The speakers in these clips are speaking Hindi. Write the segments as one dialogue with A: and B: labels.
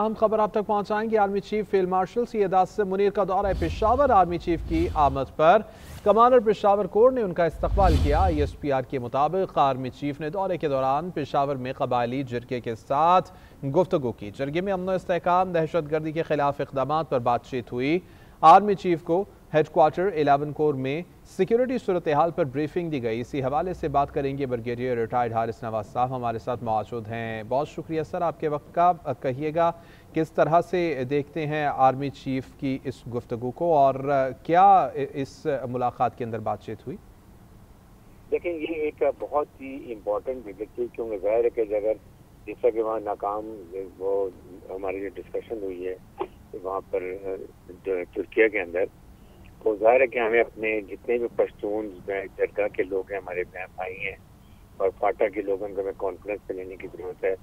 A: अहम खबर आप तक पहुंचाएंगे। Army chief field marshal Syed Asim Munir का दौरा पेशावर। आर्मी चीफ की आमद पर कमांडर पेशावर कोर ने उनका इस्तकबाल किया। ISPR के मुताबिक आर्मी चीफ ने दौरे के दौरान पेशावर में कबायली जिरगे के साथ गुफ्तगू की। जिरगे में अमन इस्तेहकाम, दहशत गर्दी के खिलाफ इकदाम पर बातचीत हुई। आर्मी चीफ को हेडक्वार्टर 11 कोर में सिक्योरिटी सूरत हाल पर ब्रीफिंग दी गई। इसी हवाले से बात करेंगे। ब्रिगेडियर रिटायर्ड हारिस नवाज साहब हमारे साथ मौजूद हैं। बहुत शुक्रिया सर आपके वक्त का। कहिएगा किस तरह से देखते हैं आर्मी चीफ की इस गुफ्तगू को और क्या इस मुलाकात के अंदर बातचीत हुई?
B: लेकिन ये एक बहुत ही इम्पोर्टेंट विजिट थी, क्योंकि ज़ाहिर है कि अगर जैसा कि वहाँ नाकाम वो हमारी जो डिस्कशन हुई है वहाँ पर तुर्किया के अंदर, तो ज़ाहिर है कि हमें अपने जितने भी पश्तून दरगाह के लोग हैं, हमारे बहन भाई हैं और फाटा के लोगों को हमें कॉन्फ्रेंस पे लेने की ज़रूरत है।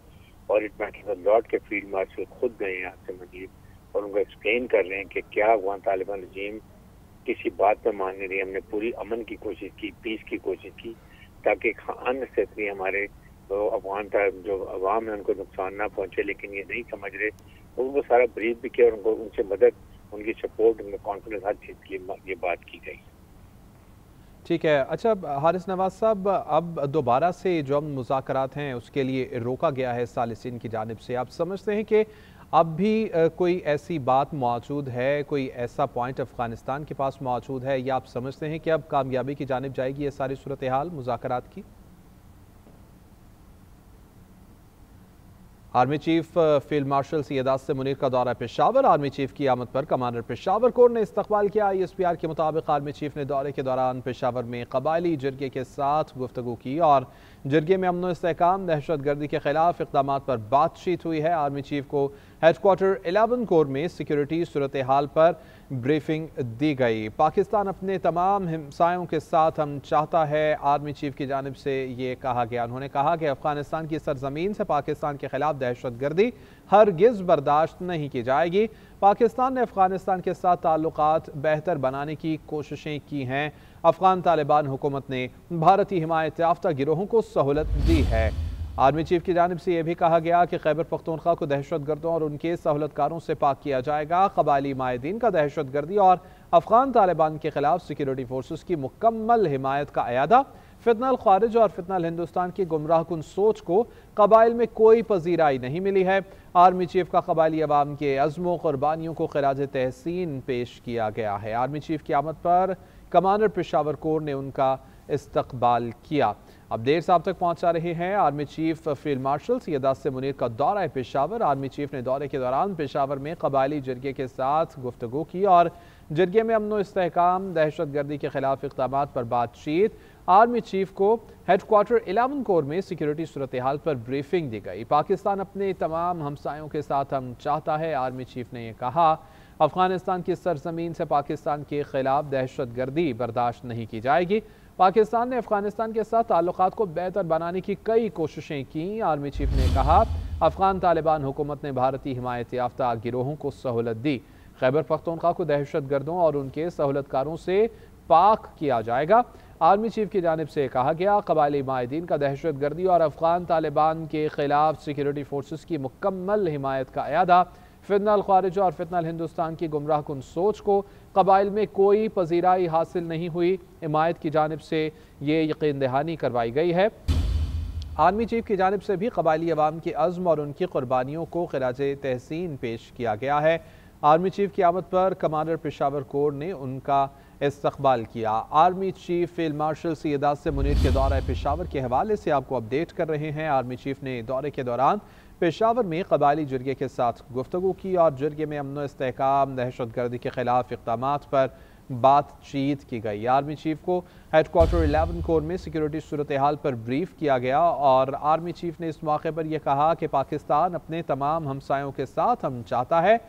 B: और इट मैटर्स लॉर्ड के फील्ड मार्शल खुद गए हैं आसिम मुनीर और उनको एक्सप्लेन कर रहे हैं कि क्या अफगान तालिबान रजीम किसी बात पर मान नहीं रही। हमने पूरी अमन की कोशिश की, पीस की कोशिश की, ताकि अननेसेसरी हमारे तो अफगान जो अवाम है उनको नुकसान ना पहुंचे, लेकिन ये नहीं समझ रहे। तो उनको सारा ब्रीफ भी किया और उनको उनसे मदद, उनकी सपोर्ट, उनका कॉन्फिडेंस, हर चीज़ के लिए ये बात की गई।
A: ठीक है। अच्छा हारिस नवाज साहब, अब दोबारा से जो हम मुज़ाकरात हैं उसके लिए रोका गया है सालिसीन की जानिब से, आप समझते हैं कि अब भी कोई ऐसी बात मौजूद है, कोई ऐसा पॉइंट अफगानिस्तान के पास मौजूद है, या आप समझते हैं कि अब कामयाबी की जानिब जाएगी ये सारी सूरत हाल मुज़ाकरात की? Army chief field marshal Syed Asim Munir का दौरा पेशावर। आर्मी चीफ की आमद पर कमांडर पेशावर कोर ने इस्तकबाल किया। ISPR के मुताबिक आर्मी चीफ ने दौरे के दौरान पेशावर में कबायली जिरगे के साथ गुफ्तगू की और जिरगे में अमन इस्तेहकाम, दहशत गर्दी के खिलाफ इकदाम पर बातचीत हुई है। आर्मी चीफ को हेडक्वार्टर 11 कोर में सिक्योरिटी सूरत हाल पर ब्रीफिंग दी गई। पाकिस्तान अपने तमाम हमसायों के साथ हम चाहता है, आर्मी चीफ की जानिब से ये कहा गया। उन्होंने कहा कि अफगानिस्तान की सरजमीन से पाकिस्तान के खिलाफ दहशत गर्दी हरगिज़ बर्दाश्त नहीं की जाएगी। पाकिस्तान ने अफगानिस्तान के साथ ताल्लुकात बेहतर बनाने की कोशिशें की हैं। अफगान तालिबान हुकूमत ने भारतीय हिमायत याफ्ता गिरोहों को सहूलत दी है। आर्मी चीफ की जानिब से यह भी कहा गया कि खैबर पख्तूनख्वा को दहशत गर्दों और उनके सहूलतकारों से पाक किया जाएगा। कबायली माहिदीन का दहशत गर्दी और अफगान तालिबान के खिलाफ सिक्योरिटी फोर्सेस की मुकम्मल हिमायत का अयादा। फितनल खारिज और फितनल हिंदुस्तान की गुमराह कुन सोच को कबाइल में कोई पजीराई नहीं मिली है। आर्मी चीफ का कबायली अवाम के अज़्मो कुर्बानियों को खिराज तहसीन पेश किया गया है। आर्मी चीफ की आमद पर कमांडर पेशावर कोर ने उनका इस्तकबाल किया। अब देर से आप तक पहुंचा रहे हैं army chief field marshal Syed Asim Munir का दौरा पेशावर। आर्मी चीफ ने दौरे के दौरान पेशावर में कबायली जिरगे के साथ गुफ्तगू की और जिरगे में अमन इस्तेहकाम, दहशत गर्दी के खिलाफ इक़दाम पर बातचीत। आर्मी चीफ को हेडक्वार्टर 11 कोर में सिक्योरिटी सूरत हाल पर ब्रीफिंग दी गई। पाकिस्तान अपने तमाम हमसायों के साथ हम चाहता है, आर्मी चीफ ने यह कहा। अफगानिस्तान की सरजमीन से पाकिस्तान के खिलाफ दहशत गर्दी बर्दाश्त नहीं की जाएगी। पाकिस्तान ने अफगानिस्तान के साथ ताल्लुकात को बेहतर बनाने की कई कोशिशें की। आर्मी चीफ ने कहा अफगान तालिबान हुकूमत ने भारतीय हिमायत याफ्ता गिरोहों को सहूलत दी। खैबर पख्तूनख्वा को दहशत गर्दों और उनके सहूलतकारों से पाक किया जाएगा। आर्मी चीफ की जानिब से कहा गया कबायली माहिदीन का दहशत गर्दी और अफगान तालिबान के खिलाफ सिक्योरिटी फोर्सेस की मुकम्मल हिमायत का अयादा। फितनल खारिज और फितनल हिंदुस्तान की गुमराह कुन सोच को कबाइल में कोई पजीराई हासिल नहीं हुई। हिमायत की जानिब से ये यकीन दहानी करवाई गई है। आर्मी चीफ की जानिब से भी कबायली अवाम के अज़्म और उनकी कुर्बानियों को खिराज तहसीन पेश किया गया है। आर्मी चीफ की आमद पर कमांडर पेशावर कोर ने उनका इस्तकबाल किया। Army chief field marshal Syed Asim Munir के दौरा पेशावर के हवाले से आपको अपडेट कर रहे हैं। आर्मी चीफ ने दौरे के दौरान पेशावर में कबायली जिरगे के साथ गुफ्तगू की और जिरगे में अमन इस्तेहकाम, दहशत गर्दी के खिलाफ इक़दाम पर बातचीत की गई। आर्मी चीफ को हेडक्वार्टर 11 कोर में सिक्योरिटी सूरत हाल पर ब्रीफ किया गया और आर्मी चीफ ने इस मौके पर यह कहा कि पाकिस्तान अपने तमाम हमसायों के साथ हम चाहता है।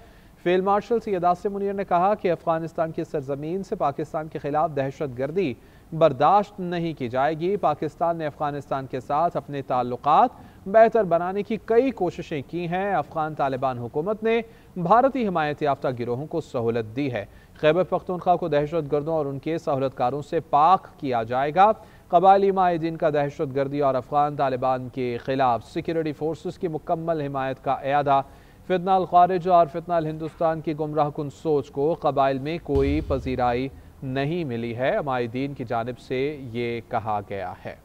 A: फील्ड मार्शल सैयद आसिम मुनीर ने कहा कि अफगानिस्तान की सरजमीन से पाकिस्तान के खिलाफ दहशत गर्दी बर्दाश्त नहीं की जाएगी। पाकिस्तान ने अफगानिस्तान के साथ अपने ताल्लुकात बेहतर बनाने की कई कोशिशें की हैं। अफगान तालिबान हुकूमत ने भारतीय हिमायत याफ्ता गिरोहों को सहूलत दी है। खैबर पख्तूनख्वा को दहशत गर्दों और उनके सहूलतकारों से पाक किया जाएगा। कबायली माहिदीन का दहशत गर्दी और अफगान तालिबान के खिलाफ सिक्योरिटी फोर्सेस की मुकम्मल हिमायत का अयादा। फितनाल खारिज और फितनाल हिंदुस्तान की गुमराह कुन सोच को कबाइल में कोई पजीराई नहीं मिली है। माहिदीन की जानिब से ये कहा गया है।